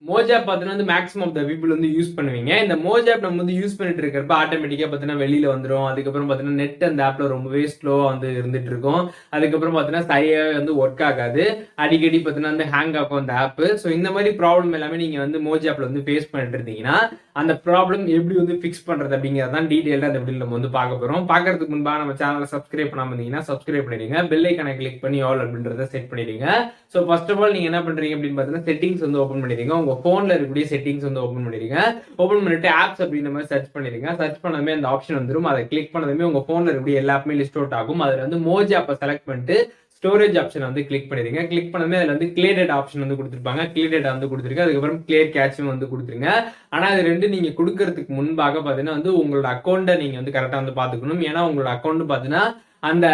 Moj app பார்த்தீங்கன்னா வந்து maximum of the people வந்து யூஸ் பண்ணுவீங்க. இந்த மோஜ் ஆப் நம்ம வந்து யூஸ் பண்ணிட்டு இருக்கிறப்ப ஆட்டோமேட்டிக்கா பார்த்தீங்கன்னா வெளியில வந்துடும். அதுக்கப்புறம் பார்த்தீங்கன்னா நெட் அந்த ஆப்ல ரொம்பவே ஸ்லோவா வந்து இருந்துட்டு இருக்கும். அதுக்கப்புறம் பார்த்தீங்கன்னா சரியா வந்து ஒர்க் ஆகாது. அடிக்கடி பார்த்தீங்கன்னா வந்து ஹேங் ஆகும் அந்த ஆப். ஸோ இந்த மாதிரி ப்ராப்ளம் எல்லாமே நீங்க வந்து மோஜ் ஆப்ல வந்து ஃபேஸ் பண்ணிட்டு இருந்தீங்கன்னா அந்த ப்ராப்ளம் எப்படி வந்து ஃபிக்ஸ் பண்றது அப்படிங்கறதான் டீடைலா இந்த வீடியோல நம்ம வந்து பார்க்க போறோம். பார்க்கறதுக்கு முன்பாக நம்ம சேனலை சப்ஸ்கிரைப் பண்ணாம இருந்தீங்கன்னா சப்ஸ்கிரைப் பண்ணிடுங்க. பெல் ஐக்கானை கிளிக் பண்ணி ஆல் அப்படின்றத செட் பண்ணிடுங்க. ஸோ ஃபர்ஸ்ட் ஆஃப் ஆல் நீங்க என்ன பண்றீங்க அப்படின்னு பார்த்தீங்கன்னா செட்டிங்ஸ் வந்து ஓப்பன் பண்ணிடுங்க. உங்க போன்ல இருக்கக்கூடிய செட்டிங்ஸ் வந்து ஓப்பன் பண்ணிடுங்க. ஓப்பன் பண்ணிட்டு ஆப்ஸ் அப்படின்ற மாதிரி சர்ச் பண்ணிடுங்க. சர்ச் பண்ணதுமே அந்த ஆப்ஷன் வந்துடும். அதை கிளிக் பண்ணதுமே உங்க போன்ல இருக்கக்கூடிய எல்லா ஆப்புமே லிஸ்ட் அவுட் ஆகும். அதுல வந்து மோஜ் ஆப்பை செலக்ட் பண்ணிட்டு ஸ்டோரேஜ் ஆப்ஷன் வந்து கிளிக் பண்ணிடுங்க. கிளிக் பண்ணதுமே அதுல வந்து கிளியர் டேட்டா ஆப்ஷன் வந்து கொடுத்துருப்பாங்க. கிளியர் டேட்டா வந்து கொடுத்துருங்க. அதுக்கப்புறம் கிளியர் கேட்சும் வந்து கொடுத்துருங்க. ஆனா இது ரெண்டு நீங்க கொடுக்கறதுக்கு முன்பாக பாத்தீங்கன்னா வந்து உங்களோட அக்கௌண்ட்டை நீங்க வந்து கரெக்டா வந்து பாத்துக்கணும். ஏன்னா உங்களோட அக்கௌண்ட் பாத்தீங்கன்னா அந்த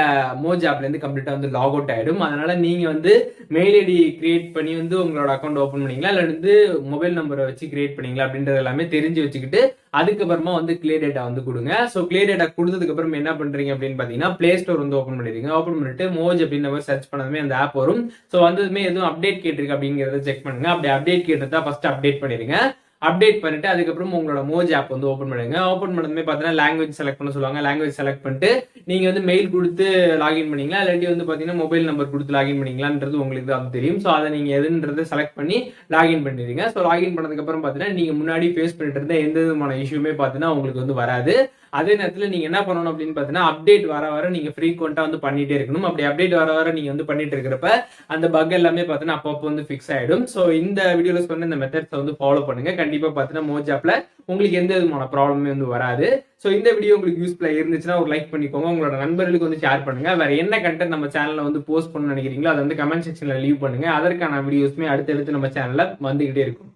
மோஜ் ஆப்ல இருந்து கம்ப்ளீட்டா வந்து லாக் அவுட் ஆயிடும். அதனால நீங்க வந்து மெயில் ஐடி கிரியேட் பண்ணி வந்து உங்களோட அக்கௌண்ட் ஓப்பன் பண்ணீங்களா இல்ல வந்து மொபைல் நம்பரை வச்சு கிரியேட் பண்ணீங்களா அப்படின்றது எல்லாமே தெரிஞ்சு வச்சுக்கிட்டு அதுக்கப்புறமா வந்து கிளியர் டேட்டா வந்து கொடுங்க. ஸோ கிளியர் டேட்டா கொடுத்ததுக்கு அப்புறம் என்ன பண்றீங்க அப்படின்னு பாத்தீங்கன்னா பிளே ஸ்டோர் வந்து ஓப்பன் பண்ணிடுங்க. ஓப்பன் பண்ணிட்டு மோஜ் அப்படின்னு நம்ம சர்ச் பண்ணதுமே அந்த ஆப் வரும். ஸோ வந்ததுமே எதுவும் அப்டேட் கேட்டிருக்கு அப்படிங்கறத செக் பண்ணுங்க. அப்படி அப்டேட் கேட்டதா ஃபர்ஸ்ட் அப்டேட் பண்ணிடுங்க. அப்டேட் பண்ணிட்டு அதுக்கப்புறம் உங்களோட மோஜ் ஆப் வந்து ஓப்பன் பண்ணுங்க. ஓப்பன் பண்ணதுமே பார்த்தீங்கன்னா லாங்குவேஜ் செலக்ட் பண்ண சொல்லுவாங்க. லாங்குவேஜ் செலக்ட் பண்ணிட்டு நீங்க வந்து மெயில் கொடுத்து லாகின் பண்ணீங்களா இல்லாட்டி வந்து பாத்தீங்கன்னா மொபைல் நம்பர் கொடுத்து லாகின் பண்ணீங்களான்றது உங்களுக்கு தான் தெரியும். ஸோ அதை நீங்க எதுன்றதை செலக்ட் பண்ணி லாகின் பண்ணிடுங்க. ஸோ லாகின் பண்ணதுக்கு அப்புறம் பாத்தீங்கன்னா நீங்க முன்னாடி ஃபேஸ் பண்ணிட்டு இருந்த எந்த விதமான இஷ்யூமே பாத்தீங்கன்னா உங்களுக்கு வந்து வராது. அதே நேரத்தில் நீங்க என்ன பண்ணணும் அப்படின்னு பாத்தீங்கன்னா அப்டேட் வர வர நீங்க ஃப்ரீக்வெண்டா வந்து பண்ணிட்டே இருக்கணும். அப்படி அப்டேட் வர வர நீங்க வந்து பண்ணிட்டு இருக்கிறப்ப அந்த பக் எல்லாமே பாத்தீங்கன்னா அப்பப்போ வந்து ஃபிக்ஸ் ஆயிடும். ஸோ இந்த வீடியோல சொன்ன இந்த மெத்தட்ஸ் வந்து ஃபாலோ பண்ணுங்க. கண்டிப்பா பாத்தீங்கன்னா மோஜ் ஆப்ல உங்களுக்கு எந்த விதமான ப்ராப்ளமே வந்து வராது. ஸோ இந்த வீடியோ உங்களுக்கு யூஸ்ஃபுல்லா இருந்துச்சுன்னா ஒரு லைக் பண்ணிக்கோங்க. உங்களோட நண்பர்களுக்கு வந்து ஷேர் பண்ணுங்க. வேற என்ன கண்டென்ட் நம்ம சேனல்ல வந்து போஸ்ட் பண்ண நினைக்கிறீங்களோ அதை வந்து கமெண்ட் செக்ஷன்ல லீவ் பண்ணுங்க. அதற்கான வீடியோஸ்மே அடுத்தடுத்து நம்ம சேனல்ல வந்துகிட்டே இருக்கும்.